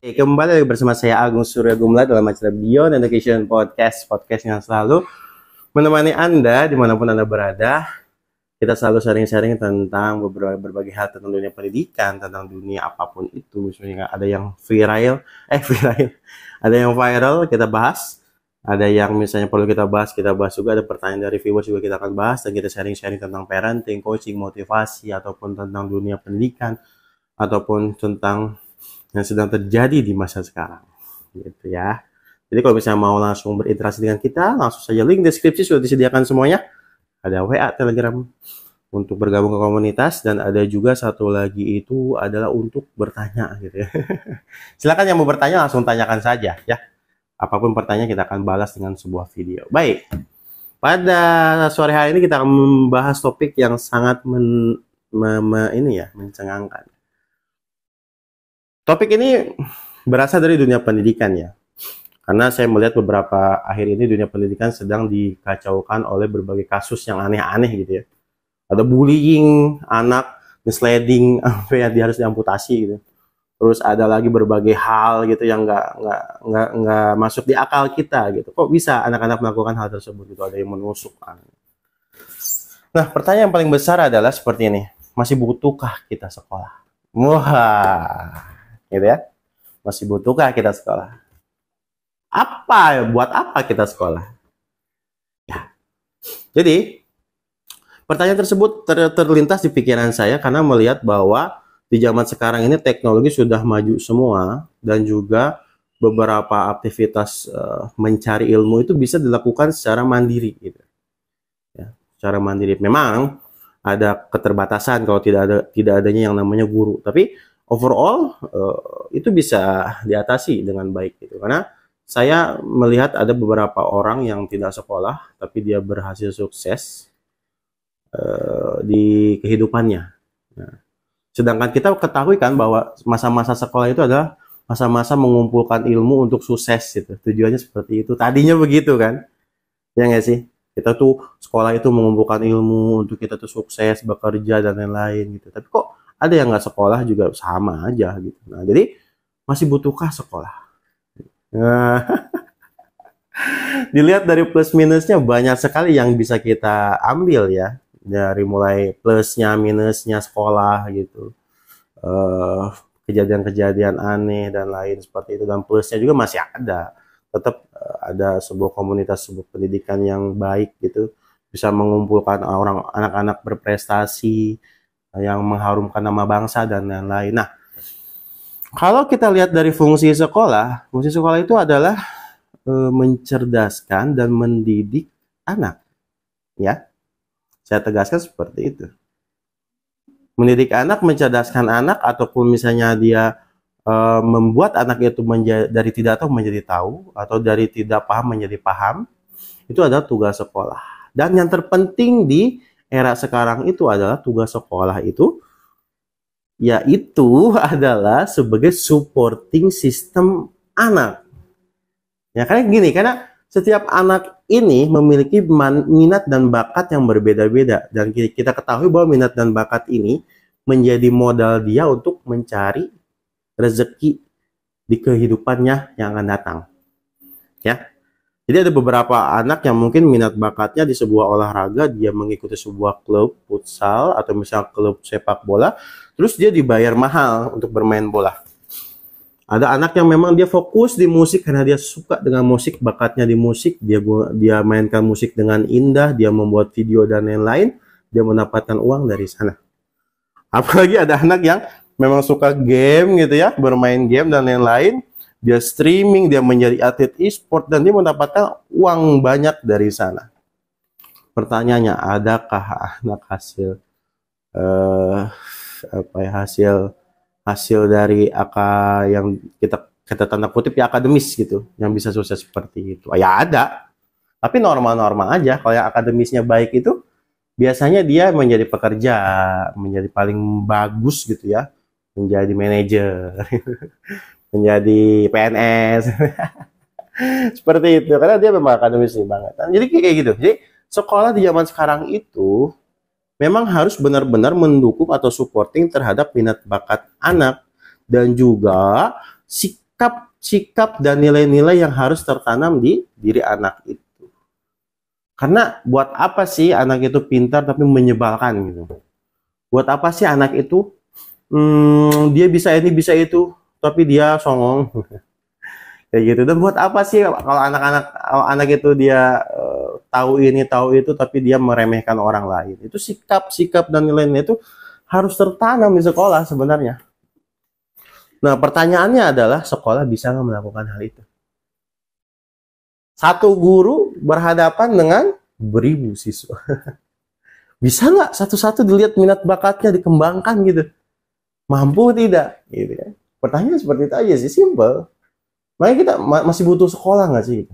Kembali lagi bersama saya Agung Surya Gumla dalam acara Beyond Education Podcast yang selalu menemani Anda dimanapun Anda berada. Kita selalu sharing-sharing tentang berbagai hal tentang dunia pendidikan, tentang dunia apapun itu. Misalnya ada yang viral, ada yang viral kita bahas, ada yang misalnya perlu kita bahas juga. Ada pertanyaan dari viewers juga kita akan bahas, dan kita sharing-sharing tentang parenting, coaching, motivasi, ataupun tentang dunia pendidikan, ataupun tentang yang sedang terjadi di masa sekarang, gitu ya. Jadi kalau misalnya mau langsung berinteraksi dengan kita, langsung saja link deskripsi sudah disediakan semuanya. Ada WA, Telegram untuk bergabung ke komunitas, dan ada juga satu lagi itu adalah untuk bertanya, gitu ya. Silakan yang mau bertanya langsung tanyakan saja ya. Apapun pertanyaan kita akan balas dengan sebuah video. Baik. Pada sore hari ini kita akan membahas topik yang sangat mencengangkan. Topik ini berasal dari dunia pendidikan ya. Karena saya melihat beberapa akhir ini dunia pendidikan sedang dikacaukan oleh berbagai kasus yang aneh-aneh gitu ya. Ada bullying anak, misleading, sampai dia harus diamputasi gitu. Terus ada lagi berbagai hal gitu yang nggak masuk di akal kita gitu. Kok bisa anak-anak melakukan hal tersebut gitu? Ada yang menusuk anak. Nah, pertanyaan yang paling besar adalah seperti ini. Masih butuhkah kita sekolah? Wah, gitu ya. Masih butuhkah kita sekolah? Buat apa kita sekolah? Ya. Jadi, pertanyaan tersebut terlintas di pikiran saya karena melihat bahwa di zaman sekarang ini teknologi sudah maju semua, dan juga beberapa aktivitas mencari ilmu itu bisa dilakukan secara mandiri gitu. Ya, secara mandiri. Memang ada keterbatasan kalau tidak adanya yang namanya guru, tapi overall itu bisa diatasi dengan baik gitu. Karena saya melihat ada beberapa orang yang tidak sekolah tapi dia berhasil sukses di kehidupannya. Nah, sedangkan kita ketahui kan bahwa masa-masa sekolah itu adalah masa-masa mengumpulkan ilmu untuk sukses gitu. Tujuannya seperti itu. Tadinya begitu kan? Ya nggak sih? Kita tuh sekolah itu mengumpulkan ilmu untuk kita tuh sukses, bekerja dan lain-lain gitu. Tapi kok ada yang nggak sekolah juga sama aja gitu. Nah, jadi masih butuhkah sekolah? Nah, dilihat dari plus minusnya banyak sekali yang bisa kita ambil ya. Dari mulai plusnya, minusnya sekolah gitu. Kejadian-kejadian aneh dan lain seperti itu. Dan plusnya juga masih ada. Tetap ada sebuah komunitas, sebuah pendidikan yang baik gitu. Bisa mengumpulkan anak-anak berprestasi, yang mengharumkan nama bangsa dan lain-lain. Nah, kalau kita lihat dari fungsi sekolah itu adalah mencerdaskan dan mendidik anak. Ya, saya tegaskan seperti itu. Mendidik anak, mencerdaskan anak, ataupun misalnya dia membuat anak itu dari tidak tahu menjadi tahu, atau dari tidak paham menjadi paham, itu adalah tugas sekolah. Dan yang terpenting di era sekarang itu adalah tugas sekolah itu yaitu adalah sebagai supporting system anak. Ya kan gini, karena setiap anak ini memiliki minat dan bakat yang berbeda-beda, dan kita ketahui bahwa minat dan bakat ini menjadi modal dia untuk mencari rezeki di kehidupannya yang akan datang. Ya. Jadi ada beberapa anak yang mungkin minat bakatnya di sebuah olahraga, dia mengikuti sebuah klub futsal atau misalnya klub sepak bola, terus dia dibayar mahal untuk bermain bola. Ada anak yang memang dia fokus di musik karena dia suka dengan musik, bakatnya di musik, dia mainkan musik dengan indah, dia membuat video dan lain-lain, dia mendapatkan uang dari sana. Apalagi ada anak yang memang suka game gitu ya, bermain game dan lain-lain, dia streaming, dia menjadi atlet e-sport, dan dia mendapatkan uang banyak dari sana. Pertanyaannya, adakah anak hasil dari yang kita tanda kutip ya akademis gitu, yang bisa sukses seperti itu? Ya ada, tapi normal-normal aja. Kalau yang akademisnya baik itu biasanya dia menjadi pekerja, menjadi paling bagus gitu ya, menjadi manajer, menjadi PNS, seperti itu, karena dia memang akademis banget. Jadi kayak gitu. Jadi sekolah di zaman sekarang itu memang harus benar-benar mendukung atau supporting terhadap minat bakat anak, dan juga sikap dan nilai-nilai yang harus tertanam di diri anak itu. Karena buat apa sih anak itu pintar tapi menyebalkan gitu? Buat apa sih anak itu dia bisa ini bisa itu tapi dia songong kayak gitu? Dan buat apa sih kalau anak itu dia tahu ini tahu itu tapi dia meremehkan orang lain? Itu sikap dan nilai-nilai itu harus tertanam di sekolah sebenarnya. Nah, pertanyaannya adalah sekolah bisa nggak melakukan hal itu? Satu guru berhadapan dengan beribu siswa. Bisa nggak satu-satu dilihat minat bakatnya dikembangkan gitu? Mampu tidak? Gitu ya. Pertanyaan seperti itu aja sih, simple. Makanya kita masih butuh sekolah nggak sih?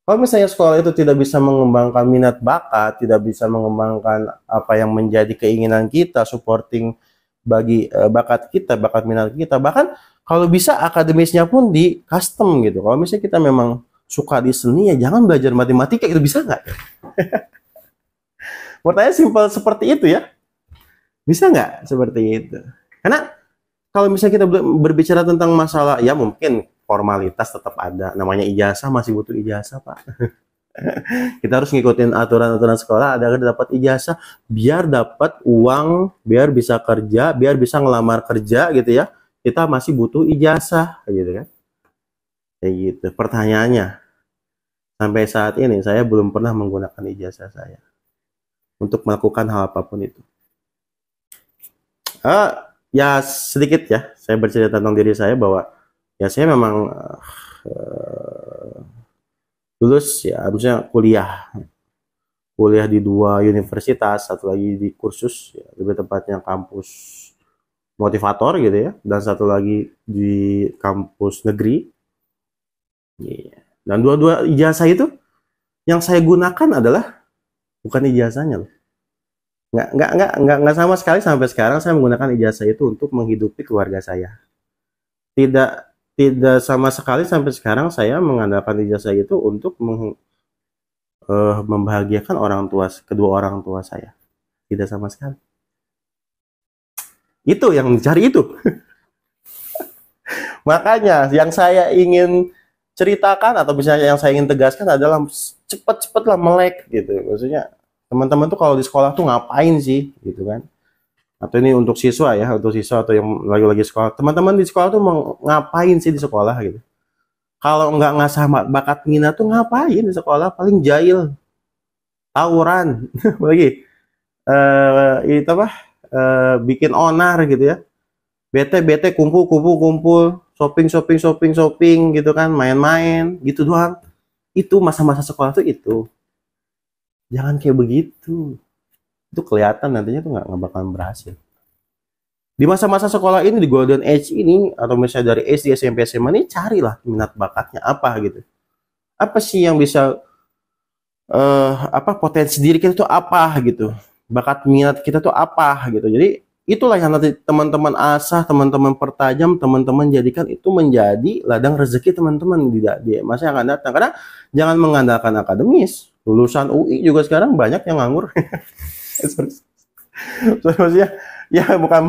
Kalau misalnya sekolah itu tidak bisa mengembangkan minat bakat, tidak bisa mengembangkan apa yang menjadi keinginan kita, supporting bagi bakat kita, bakat minat kita, bahkan kalau bisa akademisnya pun di custom gitu. Kalau misalnya kita memang suka di seni, ya jangan belajar matematika, itu bisa nggak? Pertanyaan simpel seperti itu ya. Bisa nggak seperti itu? Karena kalau misalnya kita berbicara tentang masalah, ya mungkin formalitas tetap ada. Namanya ijazah, masih butuh ijazah, Pak. Kita harus ngikutin aturan-aturan sekolah, ada dapat ijazah, biar dapat uang, biar bisa kerja, biar bisa ngelamar kerja gitu ya. Kita masih butuh ijazah, gitu kan. Kayak gitu. Pertanyaannya, sampai saat ini saya belum pernah menggunakan ijazah saya untuk melakukan hal apapun itu. Ya sedikit ya, saya bercerita tentang diri saya bahwa ya saya memang lulus ya, harusnya kuliah di 2 universitas, satu lagi di kursus, ya, lebih tepatnya kampus motivator gitu ya, dan satu lagi di kampus negeri. Yeah. Dan dua-dua ijazah itu yang saya gunakan adalah bukan ijazahnya loh. Nggak sama sekali sampai sekarang saya menggunakan ijazah itu untuk menghidupi keluarga saya. Tidak sama sekali sampai sekarang saya mengandalkan ijazah itu untuk membahagiakan kedua orang tua saya. Tidak sama sekali. Itu yang dicari itu. Makanya yang saya ingin ceritakan atau misalnya yang saya ingin tegaskan adalah cepet-cepetlah melek gitu. Maksudnya teman-teman tuh kalau di sekolah tuh ngapain sih gitu kan? Atau ini untuk siswa ya, untuk siswa atau yang lagi-lagi sekolah. Teman-teman di sekolah tuh mau ngapain sih di sekolah gitu? Kalau nggak sama bakat minat tuh ngapain di sekolah? Paling jahil, tawuran, lagi itu apa? Bikin onar gitu ya. Bete kumpul, shopping gitu kan, main-main gitu doang. Itu masa-masa sekolah tuh itu. Jangan kayak begitu. Itu kelihatan nantinya tuh nggak bakalan berhasil. Di masa-masa sekolah ini, di golden age ini, atau misalnya dari SD, SMP, SMA ini, carilah minat bakatnya apa gitu. Apa sih yang bisa potensi diri kita tuh apa gitu. Bakat minat kita tuh apa gitu. Jadi itulah yang nanti teman-teman asah, teman-teman pertajam, teman-teman jadikan itu menjadi ladang rezeki teman-teman di masa yang akan datang. Karena jangan mengandalkan akademis. Lulusan UI juga sekarang banyak yang nganggur. Maksudnya ya bukan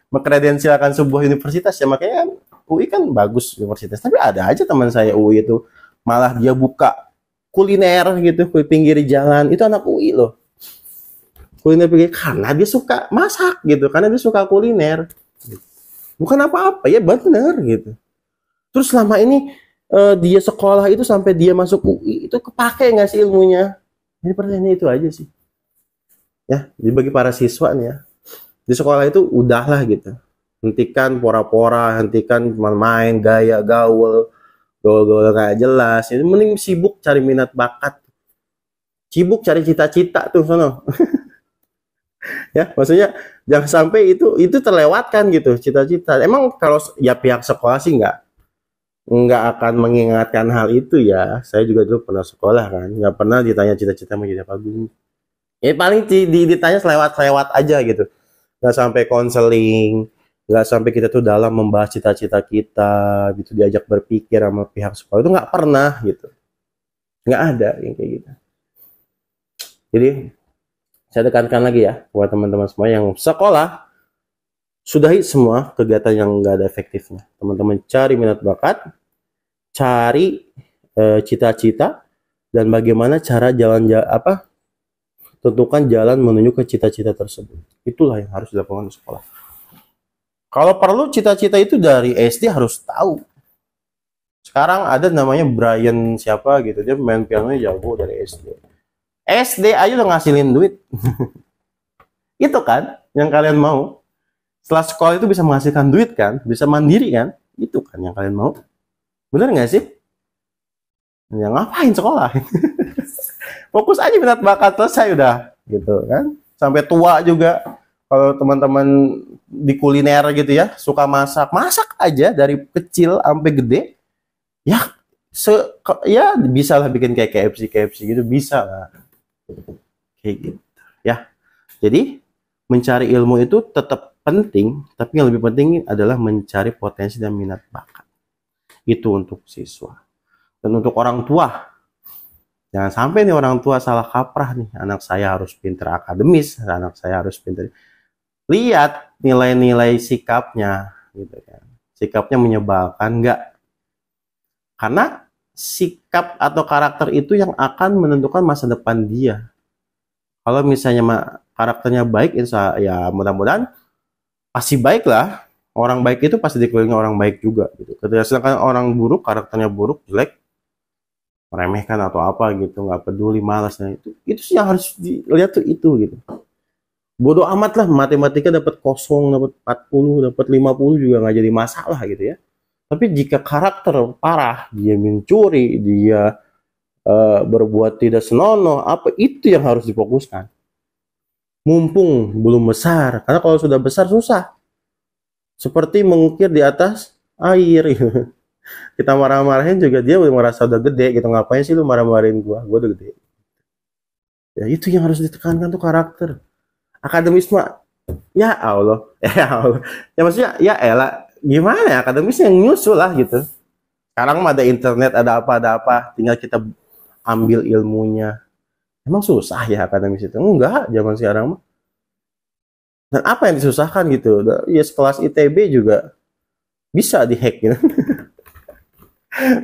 mengkredensialkan sebuah universitas ya, makanya kan UI kan bagus universitas, tapi ada aja teman saya UI itu malah dia buka kuliner gitu di pinggir jalan, itu anak UI loh, kuliner pinggir, karena dia suka masak gitu, karena dia suka kuliner, bukan apa-apa ya, bener gitu. Terus selama ini dia sekolah itu sampai dia masuk UI itu kepake nggak sih ilmunya? Ini pertanyaannya itu aja sih. Ya, jadi bagi para siswa nih ya, di sekolah itu udahlah gitu. Hentikan pora-pora, hentikan main-main, gaya gaul nggak jelas. Itu mending sibuk cari minat bakat. Sibuk cari cita-cita tuh sono. Ya, maksudnya jangan sampai itu terlewatkan gitu, cita-cita. Emang kalau ya pihak sekolah sih nggak akan mengingatkan hal itu ya. Saya juga dulu pernah sekolah kan, nggak pernah ditanya cita-cita mau jadi apa guru. Ya paling ditanya selewat aja gitu, nggak sampai konseling, nggak sampai kita tuh dalam membahas cita-cita kita gitu, diajak berpikir sama pihak sekolah, itu nggak pernah gitu, nggak ada yang kayak gitu. Jadi saya tekankan lagi ya buat teman-teman semua yang sekolah, Sudahi semua kegiatan yang nggak ada efektifnya. Teman-teman cari minat bakat, cari cita-cita, dan bagaimana cara tentukan jalan menuju ke cita-cita tersebut. Itulah yang harus dilakukan di sekolah. Kalau perlu cita-cita itu dari SD harus tahu. Sekarang ada namanya Brian siapa gitu, dia main pianonya jago dari SD. SD aja udah ngasilin duit. Itu kan yang kalian mau. Setelah sekolah itu bisa menghasilkan duit kan, bisa mandiri kan, itu kan yang kalian mau. Bener nggak sih? Ya ngapain sekolah? Fokus aja minat bakat, selesai udah gitu kan. Sampai tua juga. Kalau teman-teman di kuliner gitu ya, suka masak, masak aja dari kecil sampai gede. Ya ya bisa lah bikin kayak KFC gitu, bisa lah. Kayak gitu ya. Jadi mencari ilmu itu tetap penting, tapi yang lebih penting adalah mencari potensi dan minat bakat. Itu untuk siswa. Dan untuk orang tua, jangan sampai nih orang tua salah kaprah nih, anak saya harus pinter akademis, anak saya harus pinter. Lihat nilai-nilai sikapnya gitu kan. Sikapnya menyebalkan enggak? Karena sikap atau karakter itu yang akan menentukan masa depan dia. Kalau misalnya karakternya baik, ya mudah-mudahan pasti baik lah. Orang baik itu pasti dikelilingi orang baik juga gitu. Ketika sedangkan orang buruk, karakternya buruk, jelek, meremehkan atau apa gitu, nggak peduli, malas, nah itu sih yang harus dilihat tuh itu gitu. Bodoh amat lah, matematika dapat kosong, dapat 40, dapat 50 juga nggak jadi masalah gitu ya. Tapi jika karakter parah, dia mencuri, dia berbuat tidak senonoh, apa itu yang harus difokuskan. Mumpung belum besar, karena kalau sudah besar susah. Seperti mengukir di atas air. Kita marah-marahin juga dia udah merasa udah gede gitu, ngapain sih lu marah-marahin gua udah gede. Ya itu yang harus ditekankan tuh karakter. Akademis mah ya Allah, ya Allah. Ya maksudnya ya elah, gimana ya, akademis yang nyusul lah gitu. Sekarang mah ada internet, ada apa, tinggal kita ambil ilmunya. Emang susah ya akademis itu? Enggak, zaman sekarang mah. Dan apa yang disusahkan gitu? Ya sekelas ITB juga bisa dihack gitu.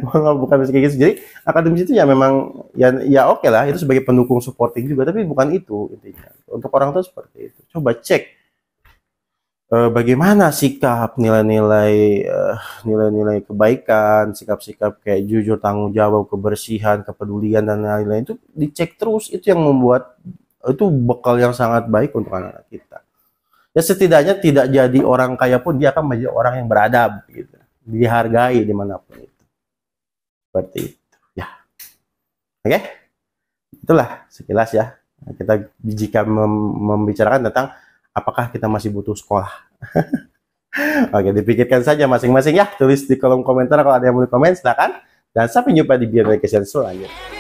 Bukan kayak gitu. Jadi akademis itu ya memang ya oke lah, itu sebagai pendukung supporting juga, tapi bukan itu intinya. Untuk orang tua seperti itu. Coba cek bagaimana sikap, nilai-nilai kebaikan, sikap-sikap kayak jujur, tanggung jawab, kebersihan, kepedulian dan lain-lain itu dicek terus. Itu yang membuat itu bekal yang sangat baik untuk anak-anak kita. Ya setidaknya tidak jadi orang kaya pun dia akan menjadi orang yang beradab gitu, dihargai dimanapun itu. Seperti itu ya. Oke, itulah sekilas ya kita jika membicarakan tentang apakah kita masih butuh sekolah. Oke, dipikirkan saja masing-masing ya, tulis di kolom komentar. Kalau ada yang mau komen silakan, dan sampai jumpa di video selanjutnya.